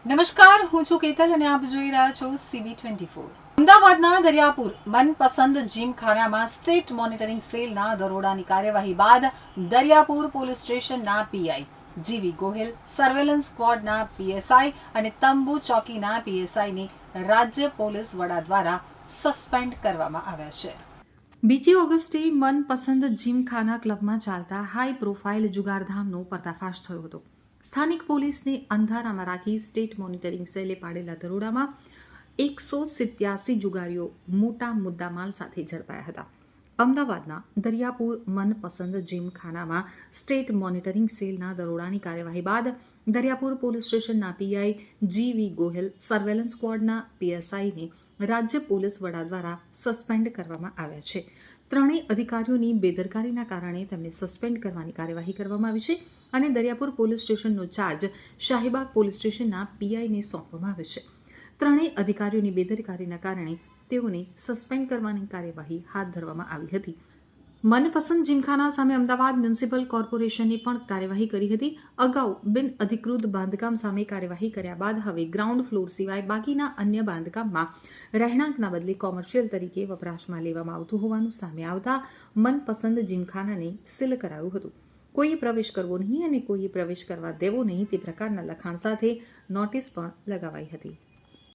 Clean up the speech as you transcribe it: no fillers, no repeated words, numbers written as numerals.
નમસ્કાર, હું છું કેતલ અને આપ જોઈ રહ્યા છો CB24। અમદાવાદના દરિયાપુર મનપસંદ જીમખાનામાં સ્ટેટ મોનિટરિંગ સેલના દરોડાની કાર્યવાહી બાદ દરિયાપુર પોલીસ સ્ટેશનના PI GV ગોહિલ, સર્વેલન્સ સ્ક્વોડના PSI અને તંબુ ચોકીના PSIને રાજ્ય પોલીસ વડા દ્વારા સસ્પેન્ડ કરવામાં આવ્યા છે। 2 ઓગસ્ટે મનપસંદ જીમખાના ક્લબમાં ચાલતા હાઈ પ્રોફાઇલ જુગારધામનો પર્દાફાશ થયો હતો। સ્થાનિક પોલીસને અંધારામાં રાખી સ્ટેટ મોનિટરિંગ સેલે પાડેલા દરોડામાં 187 જુગારીઓ મોટા મુદ્દામાલ સાથે ઝડપાયા હતા। અમદાવાદના દરિયાપુર મનપસંદ જીમખાનામાં સ્ટેટ મોનિટરિંગ સેલના દરોડાની કાર્યવાહી બાદ દરિયાપુર પોલીસ સ્ટેશનના PI GV ગોહિલ, સર્વેલન્સ સ્ક્વોડના PSIને રાજ્ય પોલીસ વડા દ્વારા સસ્પેન્ડ કરવામાં આવ્યા છે। ત્રણેય અધિકારીઓની બેદરકારીના કારણે તેમને સસ્પેન્ડ કરવાની કાર્યવાહી કરવામાં આવી છે અને દરિયાપુર પોલીસ સ્ટેશનનો ચાર્જ શાહીબાગ પોલીસ સ્ટેશનના PIને સોંપવામાં આવ્યો છે। ત્રણેય અધિકારીઓની બેદરકારીના કારણે તેઓને સસ્પેન્ડ કરવાની કાર્યવાહી હાથ ધરવામાં આવી હતી। મનપસંદ જીમખાના સામે અમદાવાદ મ્યુનિસિપલ કોર્પોરેશને પણ કાર્યવાહી કરી હતી। અગાઉ બિન અધિકૃત બાંધકામ સામે કાર્યવાહી કર્યા બાદ હવે ગ્રાઉન્ડ ફ્લોર સિવાય બાકીના અન્ય બાંધકામમાં રહેણાંકના બદલે કોમર્શિયલ તરીકે વપરાશમાં લેવામાં આવતું હોવાનું સામે આવતા મનપસંદ જીમખાનાને સીલ કરાયું હતું। કોઈએ પ્રવેશ કરવો નહીં અને કોઈએ પ્રવેશ કરવા દેવો નહીં તે પ્રકારના લખાણ સાથે નોટિસ પણ લગાવાઈ હતી।